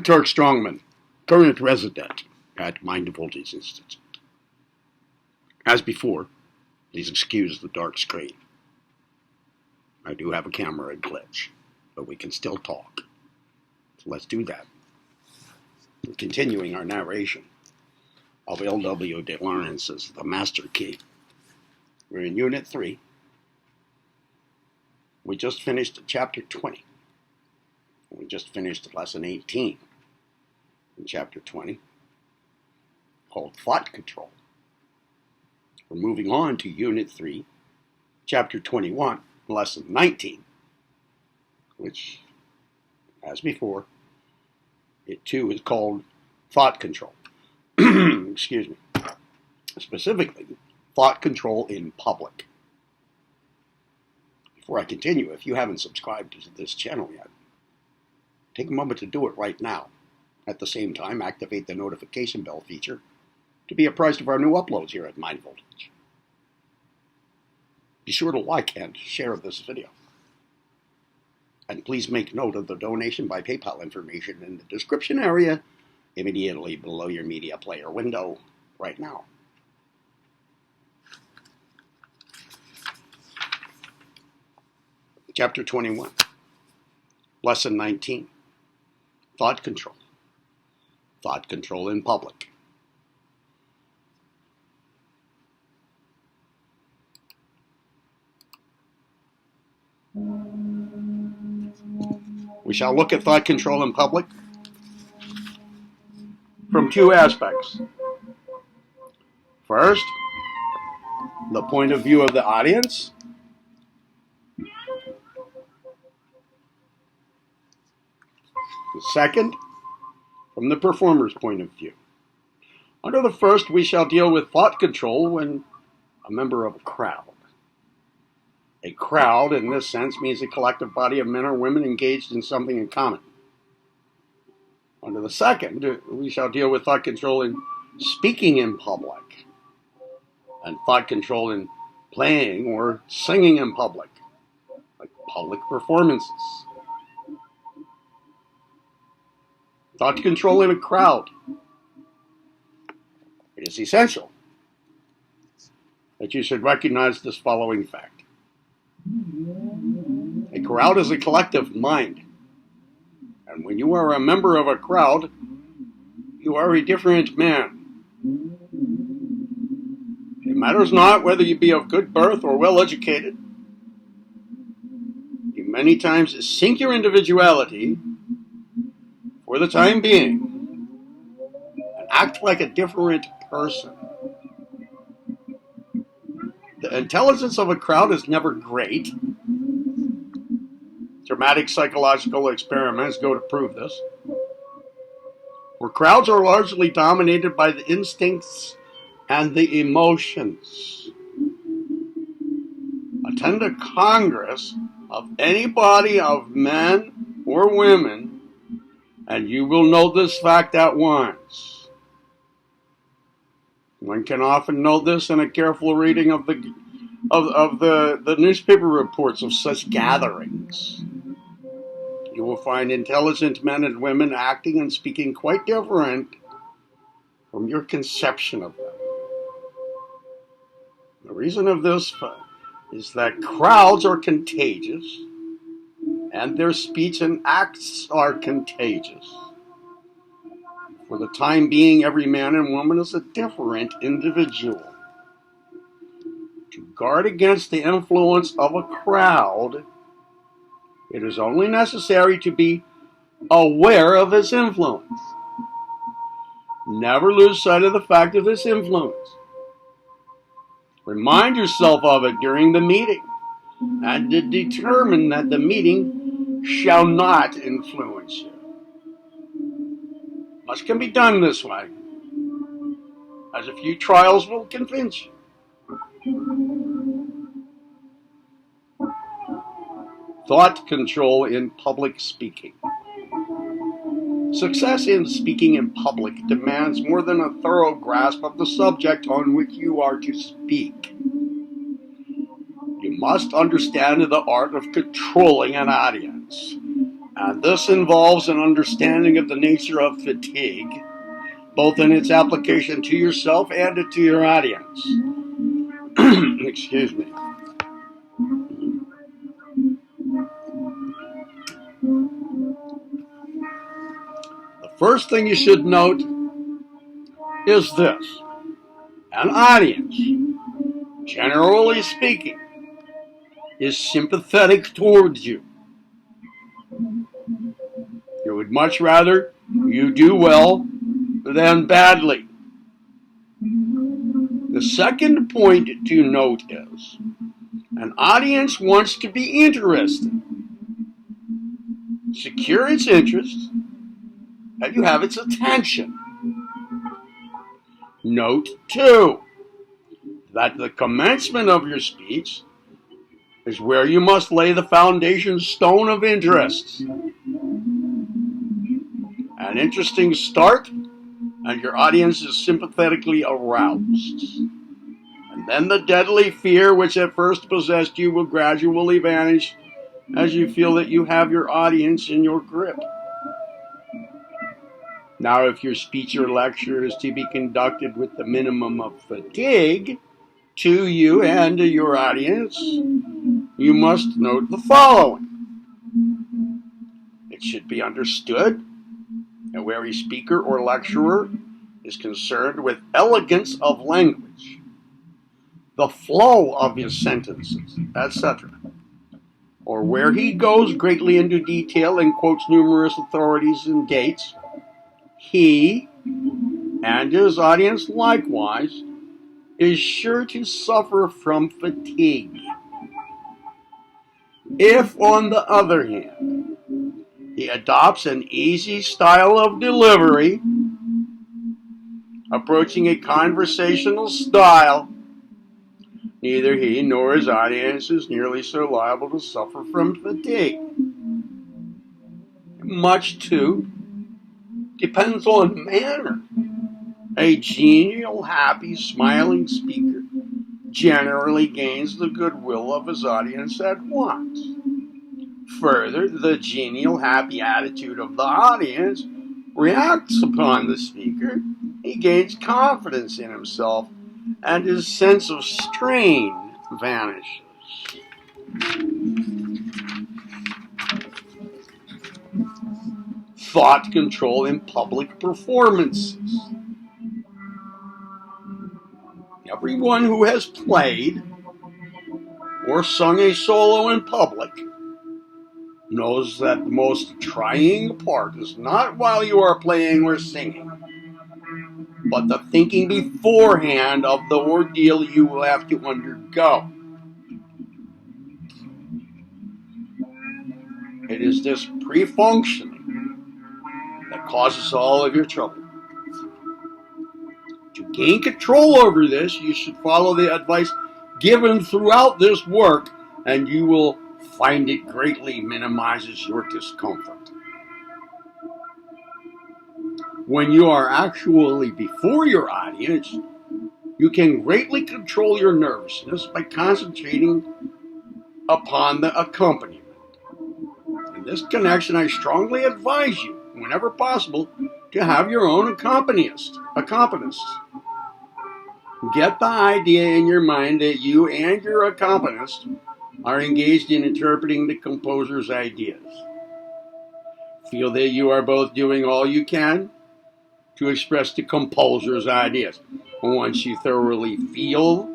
Turk Strongman, current resident at Mind Voltage Institute. As before, please excuse the dark screen. I do have a camera glitch, but we can still talk. So let's do that. We're continuing our narration of L.W. deLaurance's The Master Key. We're in Unit 3. We just finished Chapter 20. We just finished Lesson 18 in Chapter 20, called Thought Control. We're moving on to Unit 3, Chapter 21, Lesson 19, which, as before, it too is called Thought Control. Excuse me. Specifically, Thought Control in Public. Before I continue, if you haven't subscribed to this channel yet, take a moment to do it right now. At the same time, activate the notification bell feature to be apprised of our new uploads here at Mind Voltage. Be sure to like and share this video. And please make note of the donation by PayPal information in the description area immediately below your media player window right now. Chapter 21, Lesson 19, Thought Control. Thought Control in Public. We shall look at thought control in public from two aspects. First, the point of view of the audience. The second, from the performer's point of view. Under the first, we shall deal with thought control when a member of a crowd. A crowd, in this sense, means a collective body of men or women engaged in something in common. Under the second, we shall deal with thought control in speaking in public, and thought control in playing or singing in public, like public performances. Thought control in a crowd. It is essential that you should recognize this following fact. A crowd is a collective mind. And when you are a member of a crowd, you are a different man. It matters not whether you be of good birth or well educated. You many times sink your individuality for the time being and act like a different person. The intelligence of a crowd is never great. Dramatic psychological experiments go to prove this. For crowds are largely dominated by the instincts and the emotions. Attend a congress of any body of men or women, and you will know this fact at once. One can often know this in a careful reading of the newspaper reports of such gatherings. You will find intelligent men and women acting and speaking quite different from your conception of them. The reason of this is that crowds are contagious, and their speech and acts are contagious. For the time being, every man and woman is a different individual. To guard against the influence of a crowd, it is only necessary to be aware of its influence. Never lose sight of the fact of this influence. Remind yourself of it during the meeting, and to determine that the meeting shall not influence you. Much can be done this way, as a few trials will convince you. Thought control in public speaking. Success in speaking in public demands more than a thorough grasp of the subject on which you are to speak. You must understand the art of controlling an audience And this involves an understanding of the nature of fatigue, both in its application to yourself and to your audience. Excuse me. The first thing you should note is this. An audience, generally speaking, is sympathetic towards you. They would much rather you do well than badly. The second point to note is an audience wants to be interested. Secure its interest, and you have its attention. Note, too, that the commencement of your speech is where you must lay the foundation stone of interest. An interesting start, and your audience is sympathetically aroused. And then the deadly fear which at first possessed you will gradually vanish as you feel that you have your audience in your grip. Now, if your speech or lecture is to be conducted with the minimum of fatigue to you and to your audience, you must note the following. It should be understood that where a speaker or lecturer is concerned with elegance of language, the flow of his sentences, etc., or where he goes greatly into detail and quotes numerous authorities and dates, he and his audience likewise is sure to suffer from fatigue. If, on the other hand, he adopts an easy style of delivery, approaching a conversational style, neither he nor his audience is nearly so liable to suffer from fatigue. Much, too, depends on manner. A genial, happy, smiling speaker generally gains the goodwill of his audience at once. Further, the genial, happy attitude of the audience reacts upon the speaker. He gains confidence in himself, and his sense of strain vanishes. Thought control in public performances. Everyone who has played or sung a solo in public knows that the most trying part is not while you are playing or singing, but the thinking beforehand of the ordeal you will have to undergo. It is this pre-functioning that causes all of your trouble. To gain control over this, you should follow the advice given throughout this work, and you will find it greatly minimizes your discomfort. When you are actually before your audience, you can greatly control your nervousness by concentrating upon the accompaniment. In this connection, I strongly advise you, whenever possible, to have your own accompanist. Get the idea in your mind that you and your accompanist are engaged in interpreting the composer's ideas. Feel that you are both doing all you can to express the composer's ideas. Once you thoroughly feel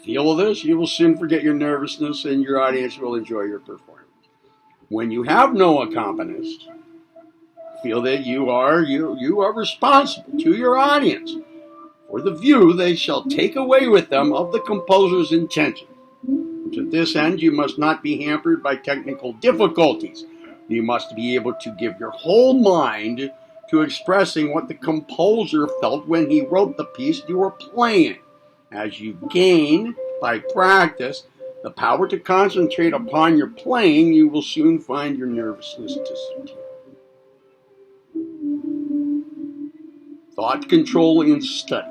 this, you will soon forget your nervousness and your audience will enjoy your performance. When you have no accompanist, feel that you are responsible to your audience for the view they shall take away with them of the composer's intention. To this end, you must not be hampered by technical difficulties. You must be able to give your whole mind to expressing what the composer felt when he wrote the piece you are playing. As you gain, by practice, the power to concentrate upon your playing, you will soon find your nervousness disappear. Thought control in study.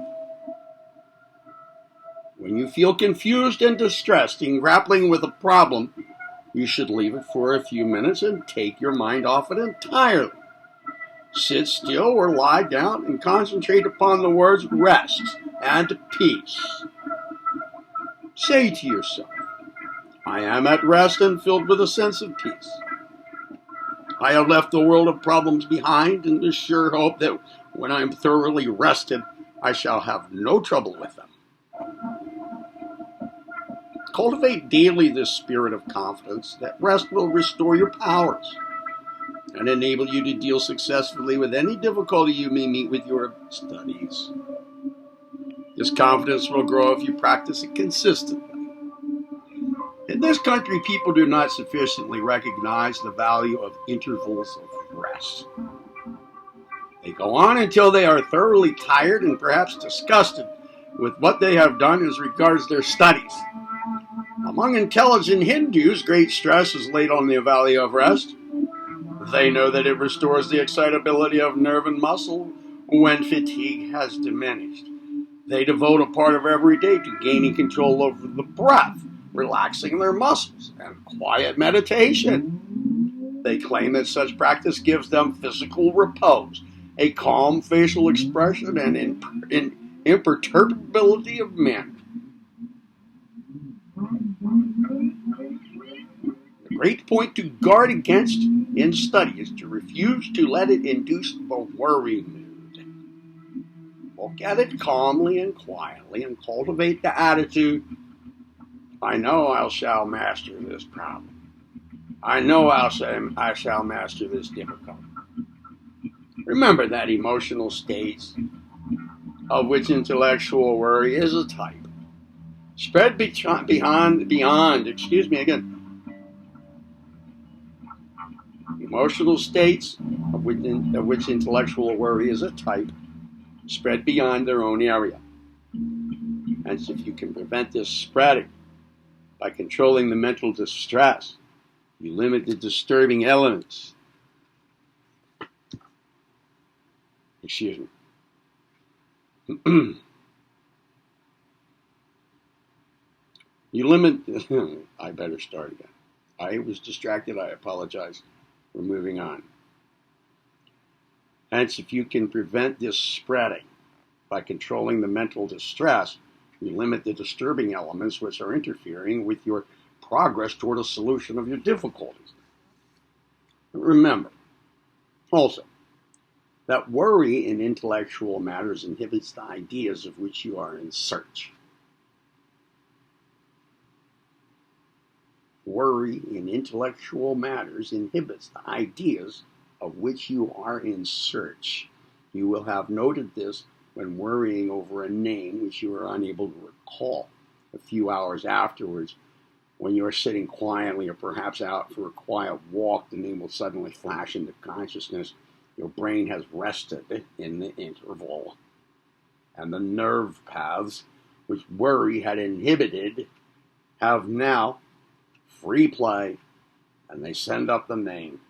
When you feel confused and distressed in grappling with a problem, you should leave it for a few minutes and take your mind off it entirely. Sit still or lie down and concentrate upon the words rest and peace. Say to yourself, I am at rest and filled with a sense of peace. I have left the world of problems behind in the sure hope that when I am thoroughly rested, I shall have no trouble with them. Cultivate daily this spirit of confidence that rest will restore your powers and enable you to deal successfully with any difficulty you may meet with your studies. This confidence will grow if you practice it consistently. In this country, people do not sufficiently recognize the value of intervals of rest. They go on until they are thoroughly tired and perhaps disgusted with what they have done as regards their studies. Among intelligent Hindus, great stress is laid on the value of rest. They know that it restores the excitability of nerve and muscle when fatigue has diminished. They devote a part of every day to gaining control over the breath, relaxing their muscles, and quiet meditation. They claim that such practice gives them physical repose, a calm facial expression, and imperturbability of mind. The great point to guard against in study is to refuse to let it induce the worry mood. Look at it calmly and quietly and cultivate the attitude, I know I shall master this problem. I know I shall master this difficulty. Remember that emotional states of which intellectual worry is a type. Spread Emotional states of which intellectual worry is a type spread beyond their own area. And if you can prevent this spreading by controlling the mental distress, you limit the disturbing elements. Excuse me. You limit, I better start again. I was distracted, I apologize. We're moving on. Hence, if you can prevent this spreading by controlling the mental distress, you limit the disturbing elements which are interfering with your progress toward a solution of your difficulties. Remember, also, that worry in intellectual matters inhibits the ideas of which you are in search. Worry in intellectual matters inhibits the ideas of which you are in search. You will have noted this when worrying over a name which you are unable to recall. A few hours afterwards, when you are sitting quietly or perhaps out for a quiet walk, the name will suddenly flash into consciousness. Your brain has rested in the interval, and the nerve paths which worry had inhibited have now free play, and they send up the name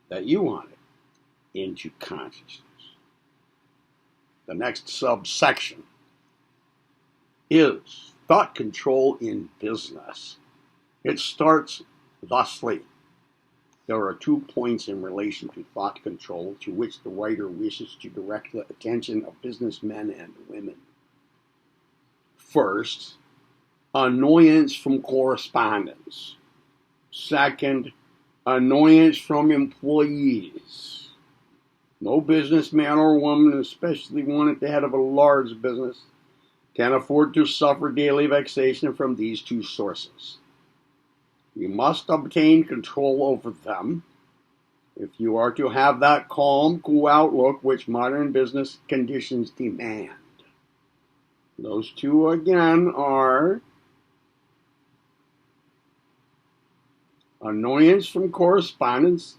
that you wanted into consciousness. The next subsection is thought control in business. It starts thusly. There are 2 points in relation to thought control to which the writer wishes to direct the attention of businessmen and women. First, annoyance from correspondence. Second, annoyance from employees. No businessman or woman, especially one at the head of a large business, can afford to suffer daily vexation from these 2 sources. You must obtain control over them if you are to have that calm, cool outlook which modern business conditions demand. Those 2 again are annoyance from correspondence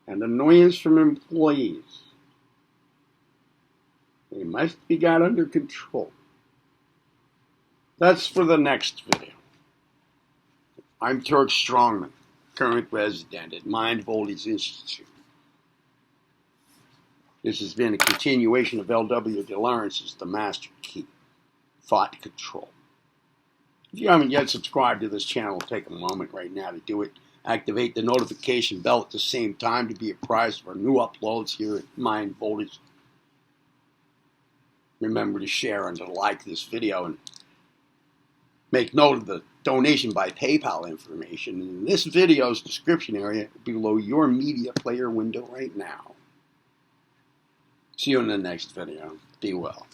and annoyance from employees. They must be got under control. That's for the next video. I'm Turk Strongman, current resident at Mind Voltage Institute. This has been a continuation of L.W. deLaurance's The Master Key, Thought Control. If you haven't yet subscribed to this channel, take a moment right now to do it. Activate the notification bell at the same time to be apprised of our new uploads here at Mind Voltage. Remember to share and to like this video, and make note of the donation by PayPal information in this video's description area below your media player window right now. See you in the next video. Be well.